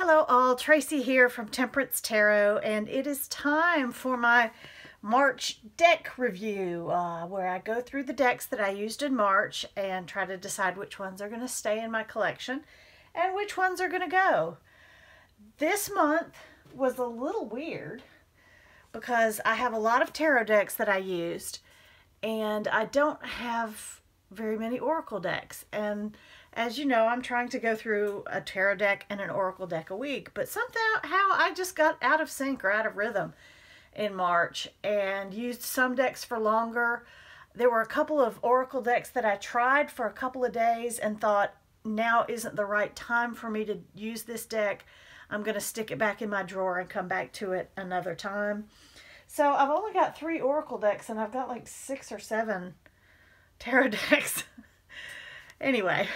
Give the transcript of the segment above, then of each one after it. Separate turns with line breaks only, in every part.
Hello all, Tracy here from Temperance Tarot, and it is time for my March deck review where I go through the decks that I used in March and try to decide which ones are going to stay in my collection and which ones are going to go. This month was a little weird because I have a lot of tarot decks that I used and I don't have very many oracle decks, and as you know, I'm trying to go through a tarot deck and an oracle deck a week, but somehow I just got out of sync or out of rhythm in March and used some decks for longer. There were a couple of oracle decks that I tried for a couple of days and thought, now isn't the right time for me to use this deck. I'm going to stick it back in my drawer and come back to it another time. So I've only got 3 oracle decks and I've got like 6 or 7 tarot decks. Anyway,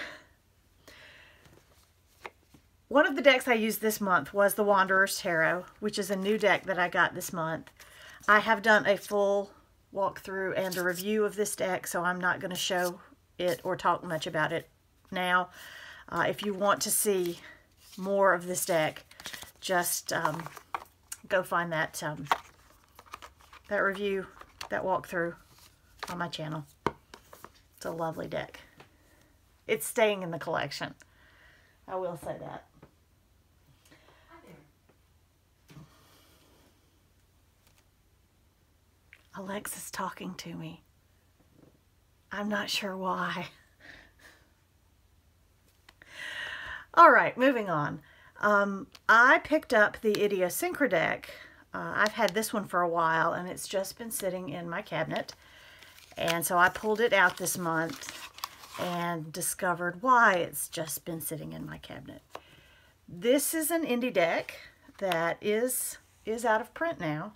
one of the decks I used this month was the Wanderer's Tarot, which is a new deck that I got this month. I have done a full walkthrough and a review of this deck, so I'm not going to show it or talk much about it now. If you want to see more of this deck, just go find that review, that walkthrough on my channel. It's a lovely deck. It's staying in the collection. I will say that. Alexa's talking to me. I'm not sure why. All right, moving on. I picked up the idiosyncratic. I've had this one for a while and it's just been sitting in my cabinet. And so I pulled it out this month and discovered why it's just been sitting in my cabinet. This is an indie deck that is out of print now.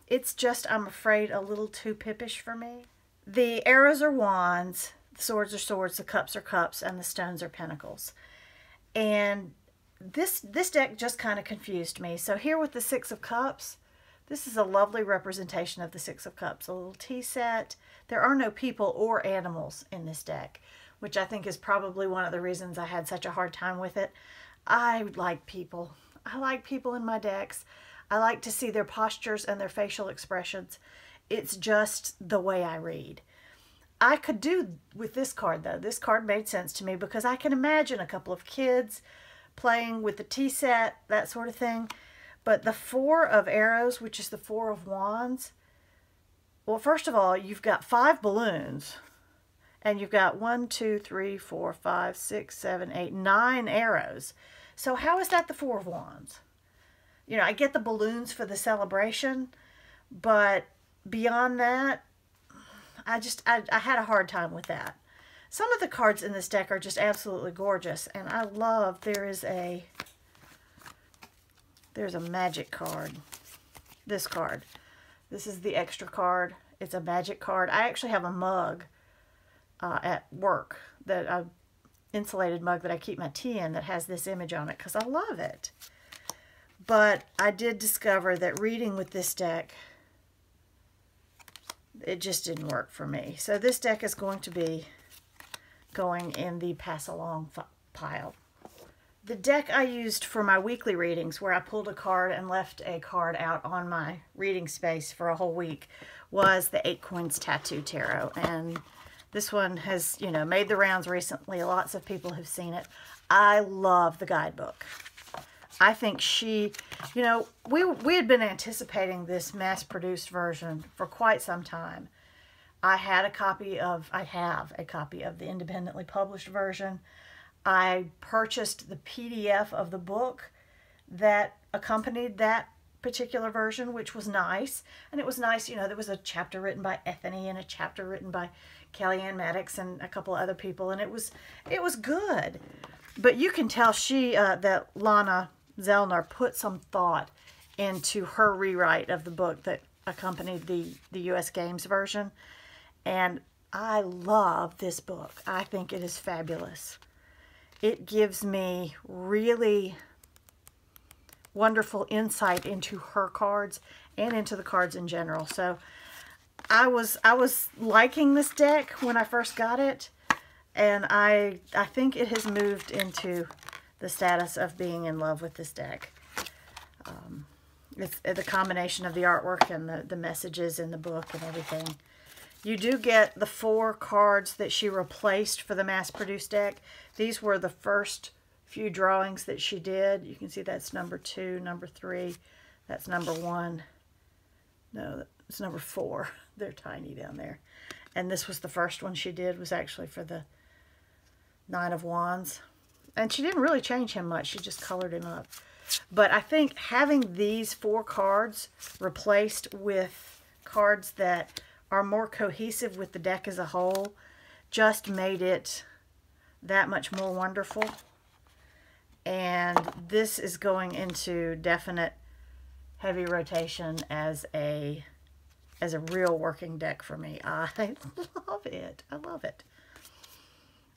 It's just, I'm afraid, a little too pippish for me. The arrows are wands, the swords are swords, the cups are cups, and the stones are pentacles. And this deck just kind of confused me. So here with the 6 of cups, this is a lovely representation of the 6 of cups, a little tea set. There are no people or animals in this deck, which I think is probably one of the reasons I had such a hard time with it. I like people. I like people in my decks. I like to see their postures and their facial expressions. It's just the way I read. I could do with this card, though. This card made sense to me because I can imagine a couple of kids playing with the tea set, that sort of thing. But the 4 of arrows, which is the 4 of wands, well, first of all, you've got 5 balloons. And you've got 1, 2, 3, 4, 5, 6, 7, 8, 9 arrows. So how is that the 4 of wands? You know, I get the balloons for the celebration, but beyond that, I had a hard time with that. Some of the cards in this deck are just absolutely gorgeous, and I love, there's a magic card. This card. This is the extra card. It's a magic card. I actually have a mug at work, that a insulated mug that I keep my tea in that has this image on it because I love it. But I did discover that reading with this deck, it just didn't work for me. So this deck is going to be going in the pass along pile. The deck I used for my weekly readings, where I pulled a card and left a card out on my reading space for a whole week, was the Quinns Tattoo Tarot. And this one has, you know, made the rounds recently. Lots of people have seen it. I love the guidebook. I think she, you know, we had been anticipating this mass-produced version for quite some time. I have a copy of the independently published version. I purchased the PDF of the book that accompanied that particular version, which was nice. And it was nice, you know, there was a chapter written by Ethany and a chapter written by Kellyanne Maddox and a couple other people, and it was good. But you can tell that Lana Zellner put some thought into her rewrite of the book that accompanied the U.S. Games version. And I love this book. I think it is fabulous. It gives me really wonderful insight into her cards and into the cards in general. So I was liking this deck when I first got it. And I think it has moved into the status of being in love with this deck. It's the combination of the artwork and the messages in the book and everything. You do get the 4 cards that she replaced for the mass-produced deck. These were the first few drawings that she did. You can see that's number 2, number 3. That's number 1. No, it's number 4. They're tiny down there. And this was the first one she did, was actually for the 9 of Wands. And she didn't really change him much. She just colored him up. But I think having these 4 cards replaced with cards that are more cohesive with the deck as a whole just made it that much more wonderful. And this is going into definite heavy rotation as a real working deck for me. I love it. I love it.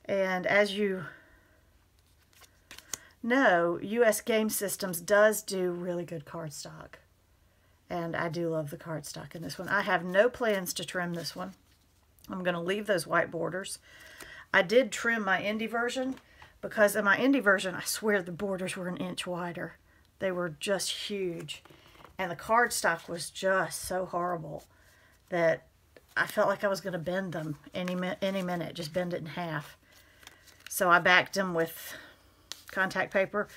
And as you know, U.S. Game Systems does do really good cardstock. And I do love the cardstock in this one. I have no plans to trim this one. I'm going to leave those white borders. I did trim my indie version because in my indie version, I swear the borders were an inch wider. They were just huge. And the cardstock was just so horrible that I felt like I was going to bend them any minute, just bend it in half. So I backed them with contact paper,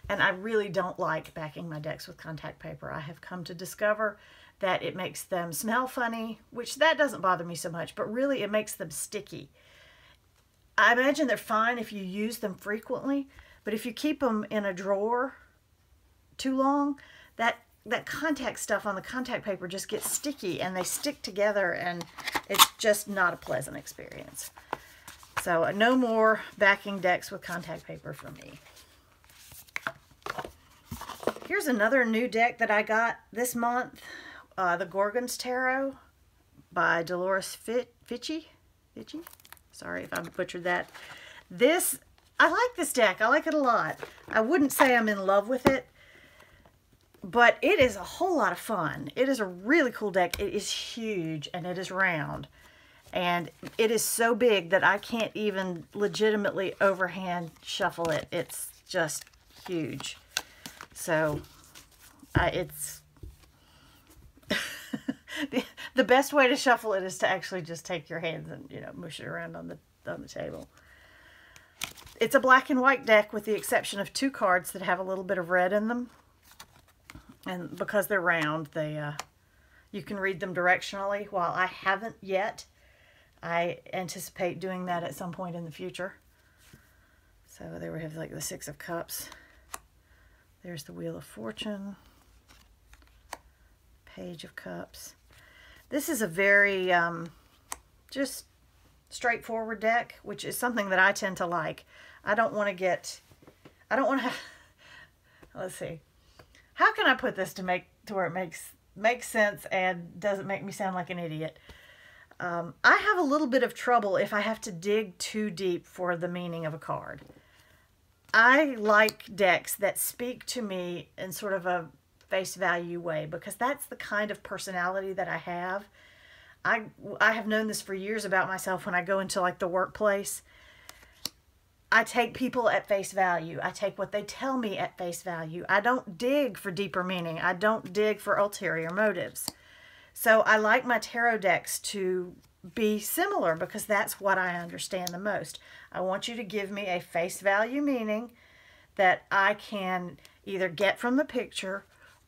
and I really don't like backing my decks with contact paper. I have come to discover that it makes them smell funny, which that doesn't bother me so much, but really it makes them sticky. I imagine they're fine if you use them frequently, but if you keep them in a drawer too long, that contact stuff on the contact paper just gets sticky and they stick together, and it's just not a pleasant experience. So no more backing decks with contact paper for me. Here's another new deck that I got this month, the Gorgons Tarot by Dolores Fitchy. Sorry if I butchered that. I like this deck. I like it a lot. I wouldn't say I'm in love with it, but it is a whole lot of fun. It is a really cool deck. It is huge and it is round. And it is so big that I can't even legitimately overhand shuffle it. It's just huge. So it's the best way to shuffle it is to actually just take your hands and, you know, mush it around on the table. It's a black and white deck with the exception of 2 cards that have a little bit of red in them. And because they're round, you can read them directionally. While I haven't yet, I anticipate doing that at some point in the future. So there we have like the 6 of Cups. There's the Wheel of Fortune. Page of Cups. This is a very just straightforward deck, which is something that I tend to like. I don't want to let's see. How can I put this to where it makes sense and doesn't make me sound like an idiot? I have a little bit of trouble if I have to dig too deep for the meaning of a card. I like decks that speak to me in sort of a face value way because that's the kind of personality that I have. I have known this for years about myself. When I go into like the workplace, I take people at face value. I take what they tell me at face value. I don't dig for deeper meaning. I don't dig for ulterior motives. So I like my tarot decks to be similar because that's what I understand the most. I want you to give me a face value meaning that I can either get from the picture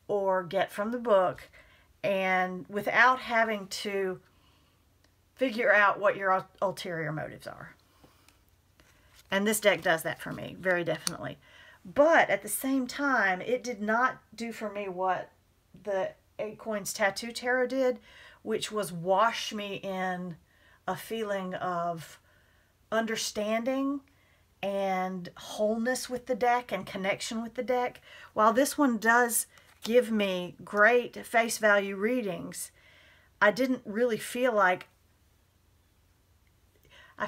or get from the book, and without having to figure out what your ulterior motives are. And this deck does that for me, very definitely. But at the same time, it did not do for me what the 8 Coins Tattoo Tarot did, which was wash me in a feeling of understanding and wholeness with the deck and connection with the deck. While this one does give me great face value readings, I didn't really feel like I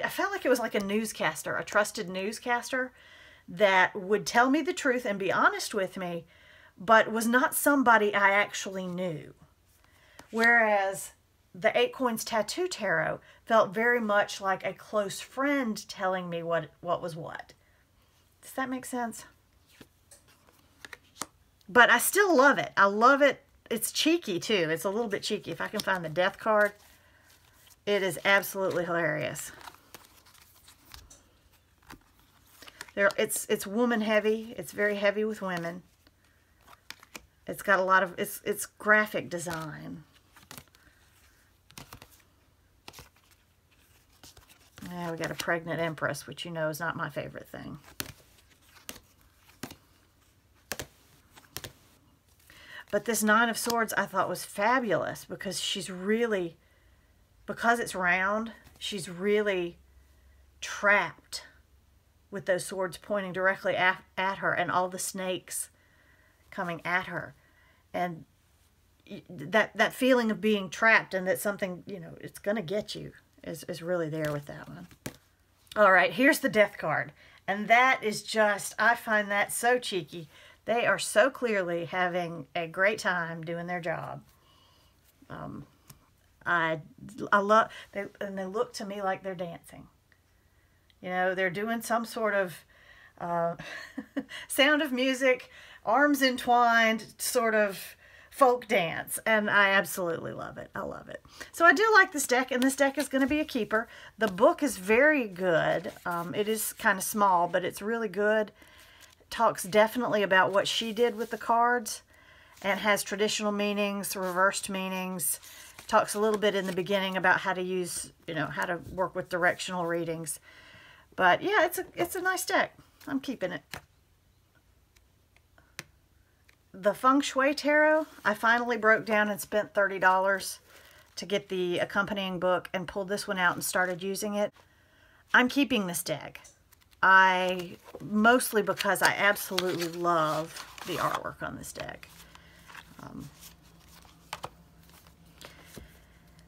felt like it was like a newscaster, a trusted newscaster that would tell me the truth and be honest with me, but was not somebody I actually knew. Whereas the 8 Coins Tattoo Tarot felt very much like a close friend telling me what was what. Does that make sense? But I still love it. I love it. It's cheeky too. It's a little bit cheeky. If I can find the Death card, it is absolutely hilarious. It's woman heavy. It's very heavy with women. It's got a lot of, it's graphic design. Yeah, we got a pregnant empress, which you know is not my favorite thing. But this Nine of Swords I thought was fabulous because she's really, because it's round, she's really trapped with those swords pointing directly at her and all the snakes coming at her. And that feeling of being trapped and that something, you know, it's going to get you is really there with that one. All right, here's the Death card. And that is just, I find that so cheeky. They are so clearly having a great time doing their job. I love, and they look to me like they're dancing. You know, they're doing some sort of Sound of Music, arms entwined sort of folk dance, and I absolutely love it. I love it. So I do like this deck, and this deck is going to be a keeper. The book is very good. It is kind of small, but it's really good. It talks definitely about what she did with the cards and has traditional meanings, reversed meanings. Talks a little bit in the beginning about how to use, you know, how to work with directional readings. But yeah, it's a nice deck. I'm keeping it. The Feng Shui Tarot, I finally broke down and spent $30 to get the accompanying book and pulled this one out and started using it. I'm keeping this deck. Mostly because I absolutely love the artwork on this deck.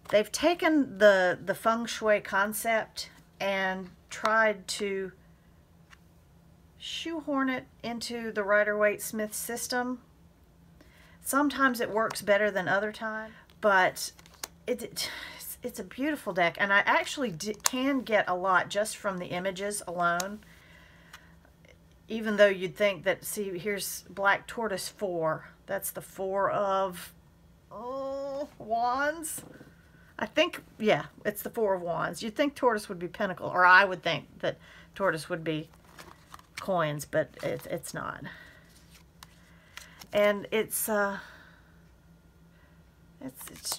They've taken the Feng Shui concept and tried to shoehorn it into the Rider-Waite-Smith system. Sometimes it works better than other times, but it's a beautiful deck, and I actually can get a lot just from the images alone. Even though you'd think that, see, here's Black Tortoise 4. That's the 4 of Wands. I think, yeah, it's the 4 of Wands. You'd think Tortoise would be Pentacle, or I would think that Tortoise would be Coins, but it's not. And it's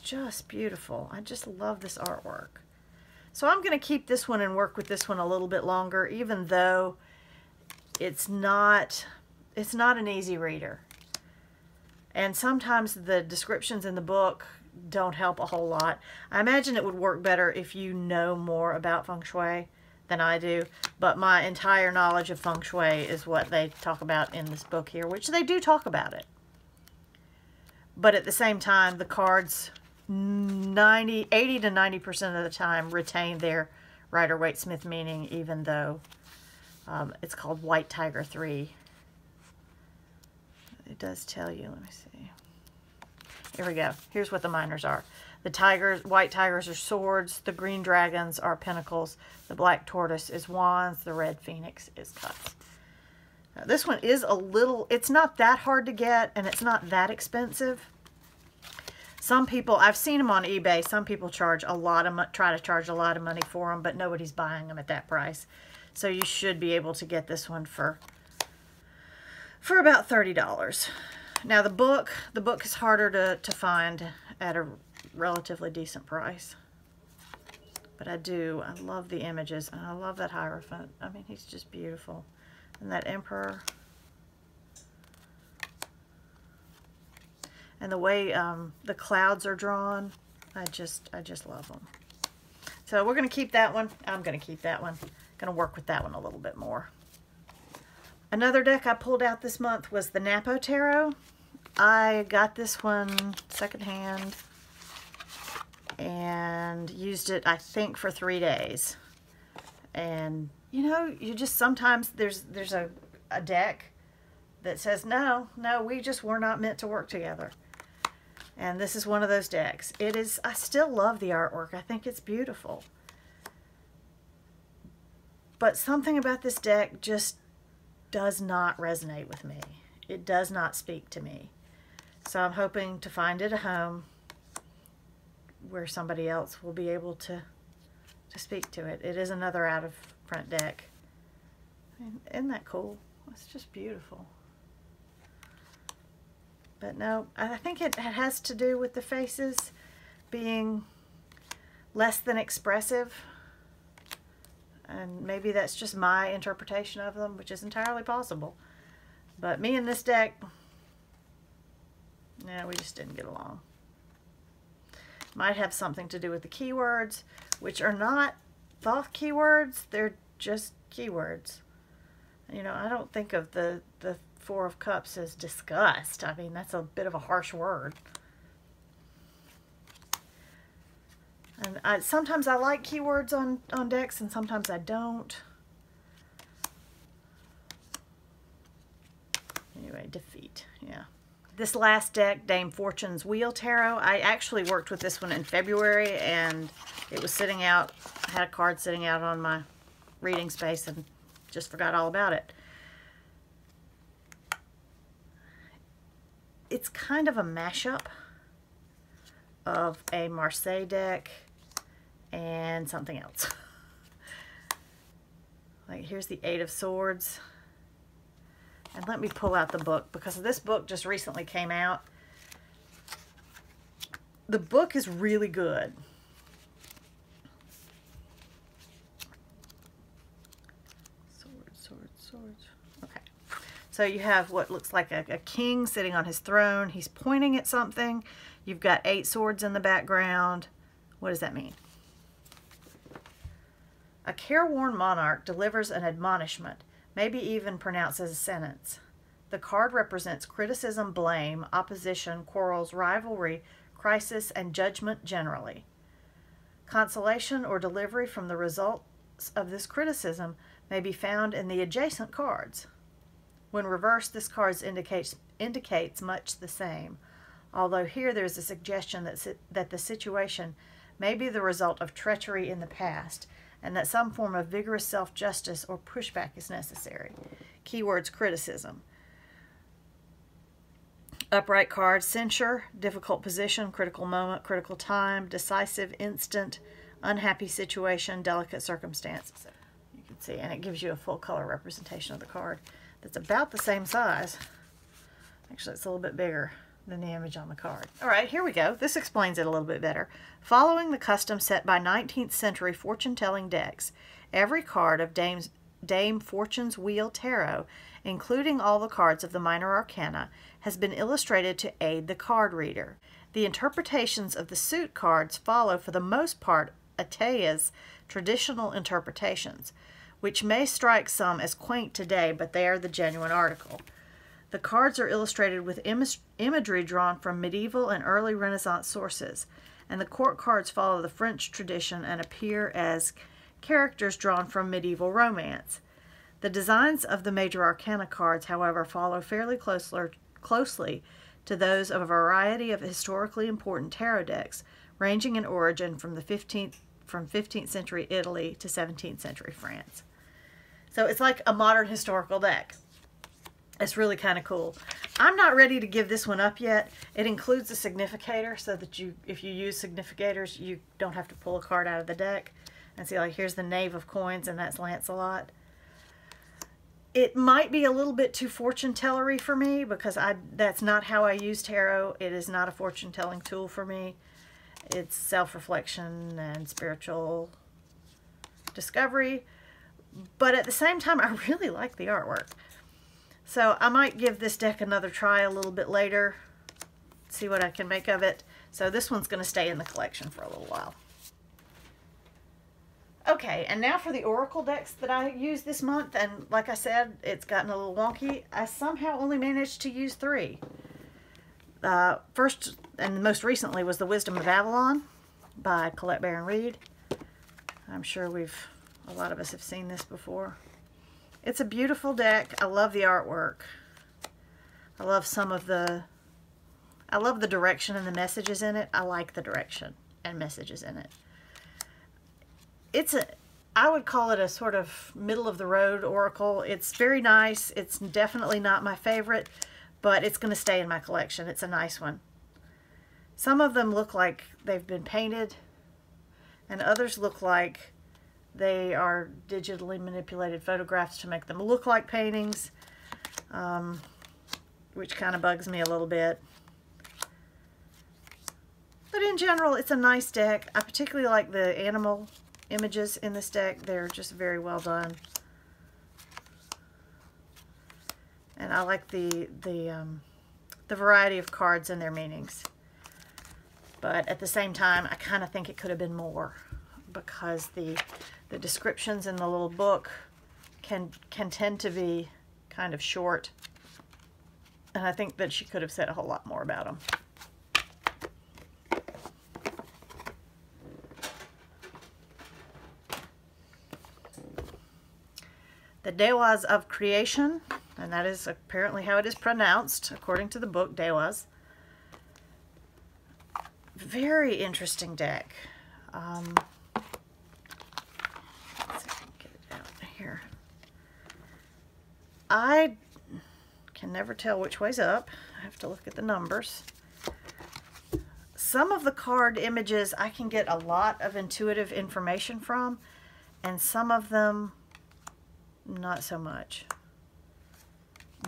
just beautiful. I just love this artwork. So I'm going to keep this one and work with this one a little bit longer, even though it's not an easy reader. And sometimes the descriptions in the book don't help a whole lot. I imagine it would work better if you know more about Feng Shui than I do, but my entire knowledge of Feng Shui is what they talk about in this book here, which they do talk about it. But at the same time, the cards 80 to 90% of the time retain their Rider-Waite-Smith meaning, even though it's called White Tiger 3. It does tell you. Let me see. Here we go. Here's what the minors are. The tigers, white tigers are swords. The green dragons are pentacles. The black tortoise is wands. The red phoenix is cups. Now, this one is a little, it's not that hard to get, and it's not that expensive. Some people, I've seen them on eBay. Some people charge a lot of, try to charge a lot of money for them, but nobody's buying them at that price. So you should be able to get this one for about $30. Now the book is harder to find at a relatively decent price. But I love the images, and I love that Hierophant. I mean, he's just beautiful. And that Emperor. And the way the clouds are drawn, I just love them. So we're going to keep that one. I'm going to keep that one. Going to work with that one a little bit more. Another deck I pulled out this month was the Napo Tarot. I got this one secondhand and used it, I think, for 3 days. And, you know, you just sometimes there's a deck that says, no, we just were not meant to work together. And this is one of those decks. It is, I still love the artwork. I think it's beautiful. But something about this deck just does not resonate with me. It does not speak to me. So I'm hoping to find it a home where somebody else will be able to speak to it. It is another out of print deck. I mean, isn't that cool? It's just beautiful. But no, I think it has to do with the faces being less than expressive. And maybe that's just my interpretation of them, which is entirely possible. But me and this deck, yeah, we just didn't get along. Might have something to do with the keywords, which are not thought keywords. They're just keywords. You know, I don't think of the Four of Cups as disgust. I mean, that's a bit of a harsh word. And sometimes I like keywords on decks, and sometimes I don't. Anyway, defeat. Yeah. This last deck, Dame Fortune's Wheel Tarot, I actually worked with this one in February, and it was sitting out. I had a card sitting out on my reading space and just forgot all about it. It's kind of a mashup of a Marseille deck and something else. Like, here's the Eight of Swords. And let me pull out the book, because this book just recently came out. The book is really good. Swords, swords, swords. Okay. So you have what looks like a king sitting on his throne. He's pointing at something. You've got 8 swords in the background. What does that mean? A careworn monarch delivers an admonishment, maybe even pronounces a sentence. The card represents criticism, blame, opposition, quarrels, rivalry, crisis, and judgment generally. Consolation or delivery from the results of this criticism may be found in the adjacent cards. When reversed, this card indicates much the same, although here there's a suggestion that the situation may be the result of treachery in the past, and that some form of vigorous self-justice or pushback is necessary. Keywords: criticism. Upright card: censure, difficult position, critical moment, critical time, decisive instant, unhappy situation, delicate circumstances. You can see, and it gives you a full color representation of the card that's about the same size. Actually, it's a little bit bigger than the image on the card. All right, here we go. This explains it a little bit better. Following the custom set by 19th century fortune-telling decks, every card of Dame Fortune's Wheel Tarot, including all the cards of the minor arcana, has been illustrated to aid the card reader. The interpretations of the suit cards follow, for the most part, Atea's traditional interpretations, which may strike some as quaint today, but they are the genuine article. The cards are illustrated with imagery drawn from medieval and early Renaissance sources, and the court cards follow the French tradition and appear as characters drawn from medieval romance. The designs of the major arcana cards, however, follow fairly closely to those of a variety of historically important tarot decks, ranging in origin from 15th century Italy to 17th century France. So it's like a modern historical deck. It's really kind of cool. I'm not ready to give this one up yet. It includes a significator so that if you use significators, you don't have to pull a card out of the deck. And see, like, here's the Knave of Coins, and that's Lancelot. It might be a little bit too fortune-tellery for me, because that's not how I use tarot. It is not a fortune-telling tool for me. It's self-reflection and spiritual discovery. But at the same time, I really like the artwork. So I might give this deck another try a little bit later, see what I can make of it. So this one's going to stay in the collection for a little while. Okay, and now for the Oracle decks that I used this month. And like I said, it's gotten a little wonky. I somehow only managed to use 3. First and most recently was the Wisdom of Avalon by Colette Baron Reid. I'm sure a lot of us have seen this before. It's a beautiful deck. I love the artwork. I love some of the I love the direction and the messages in it. I like the direction and messages in it. I would call it a sort of middle of the road oracle. It's very nice. It's definitely not my favorite, but it's going to stay in my collection. It's a nice one. Some of them look like they've been painted, and others look like they are digitally manipulated photographs to make them look like paintings, which kind of bugs me a little bit. But in general, it's a nice deck. I particularly like the animal images in this deck. They're just very well done. And I like the variety of cards and their meanings. But at the same time, I kind of think it could have been more, because the descriptions in the little book can tend to be kind of short. And I think that she could have said a whole lot more about them. The Dewas of Creation, and that is apparently how it is pronounced, according to the book, Dewas. Very interesting deck. Let's see if I can get it out here. I can never tell which way's up. I have to look at the numbers. Some of the card images I can get a lot of intuitive information from, and some of them not so much.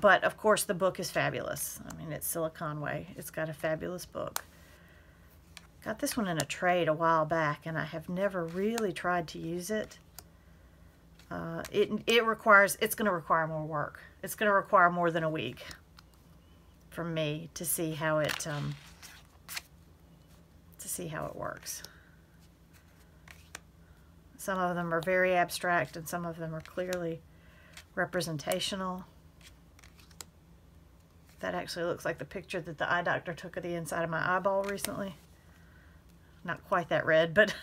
But of course the book is fabulous. I mean, it's Silicon Way. It's got a fabulous book. Got this one in a trade a while back, and I have never really tried to use it. It's going to require more work. It's going to require more than a week from me to see how it works. Some of them are very abstract, and some of them are clearly representational. That actually looks like the picture that the eye doctor took of the inside of my eyeball recently. Not quite that red, but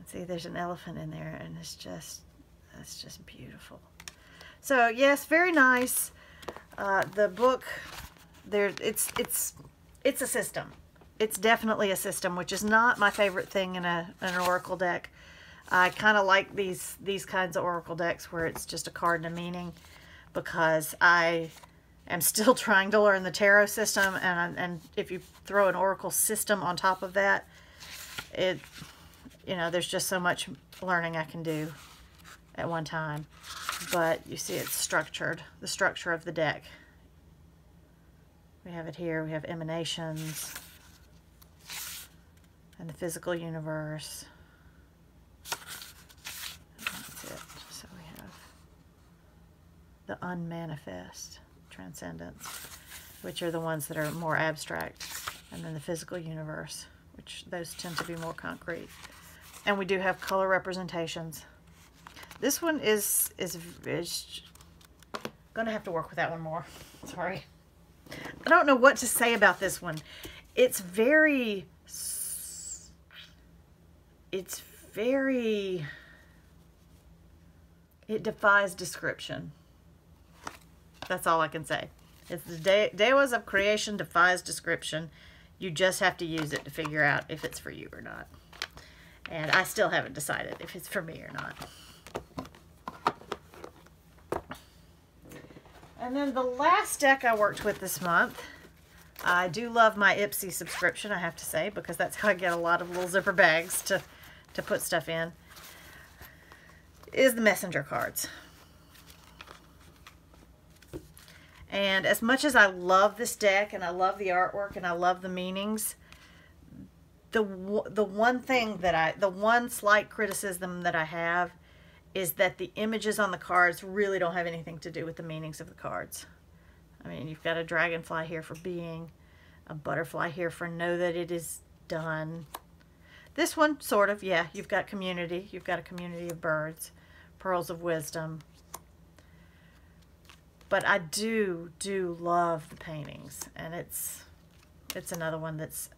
see, there's an elephant in there, and that's just beautiful. So yes, very nice. The book, it's a system. It's definitely a system, which is not my favorite thing in an oracle deck. I kind of like these kinds of oracle decks where it's just a card and a meaning, because I am still trying to learn the tarot system, and if you throw an oracle system on top of that, there's just so much learning I can do at one time. But you see it's structured, the structure of the deck. We have it here. We have emanations and the physical universe. That's it. So we have the unmanifest, transcendence, which are the ones that are more abstract, and then the physical universe, which those tend to be more concrete. And we do have color representations. This one is gonna have to work with that one more. Sorry. I don't know what to say about this one. It defies description. That's all I can say. It's the Dewas of Creation defies description. You just have to use it to figure out if it's for you or not. And I still haven't decided if it's for me or not. And then the last deck I worked with this month, I do love my Ipsy subscription, I have to say, because that's how I get a lot of little zipper bags to put stuff in, is the messenger cards. And as much as I love this deck, and I love the artwork, and I love the meanings, the one slight criticism that I have is that the images on the cards really don't have anything to do with the meanings of the cards. I mean, you've got a dragonfly here for being, a butterfly here for know that it is done. This one, sort of, yeah, you've got community. You've got a community of birds, pearls of wisdom. But I do love the paintings, and it's another one this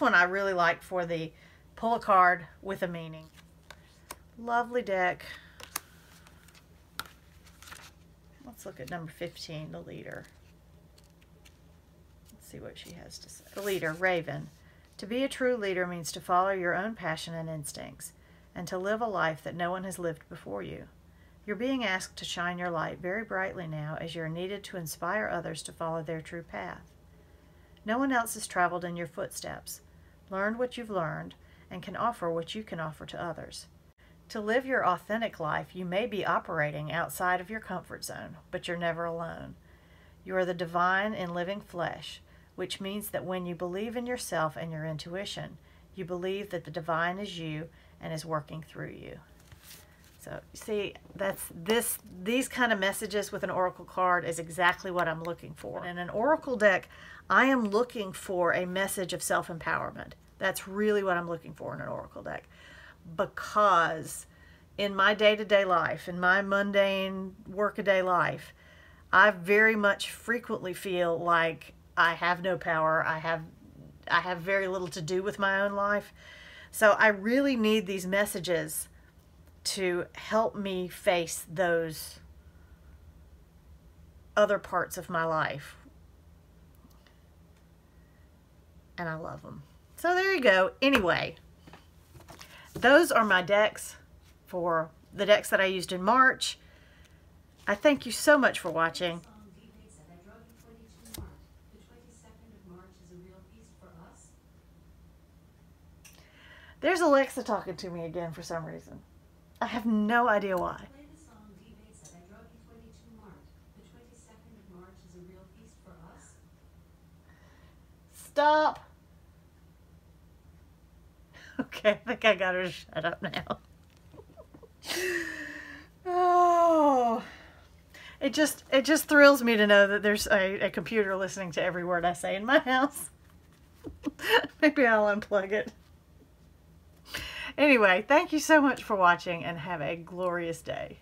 one I really like for the pull a card with a meaning. Lovely deck. Let's look at number 15, the leader. Let's see what she has to say. The leader, Raven. To be a true leader means to follow your own passion and instincts, and to live a life that no one has lived before you. You're being asked to shine your light very brightly now, as you're needed to inspire others to follow their true path. No one else has traveled in your footsteps, learned what you've learned, and can offer what you can offer to others. To live your authentic life, you may be operating outside of your comfort zone, but you're never alone. You are the divine in living flesh, which means that when you believe in yourself and your intuition, you believe that the divine is you and is working through you. So, see, these kind of messages with an oracle card is exactly what I'm looking for. In an oracle deck, I am looking for a message of self-empowerment. That's really what I'm looking for in an oracle deck. Because in my day-to-day life, in my mundane workaday life, I very much frequently feel like I have no power. I have very little to do with my own life. So I really need these messages to help me face those other parts of my life. And I love them. So there you go. Anyway, those are my decks for the decks that I used in March. I thank you so much for watching. There's Alexa talking to me again for some reason. I have no idea why. Stop. Okay, I think I got her to shut up now. Oh, it just thrills me to know that there's a computer listening to every word I say in my house. Maybe I'll unplug it. Anyway, thank you so much for watching and have a glorious day.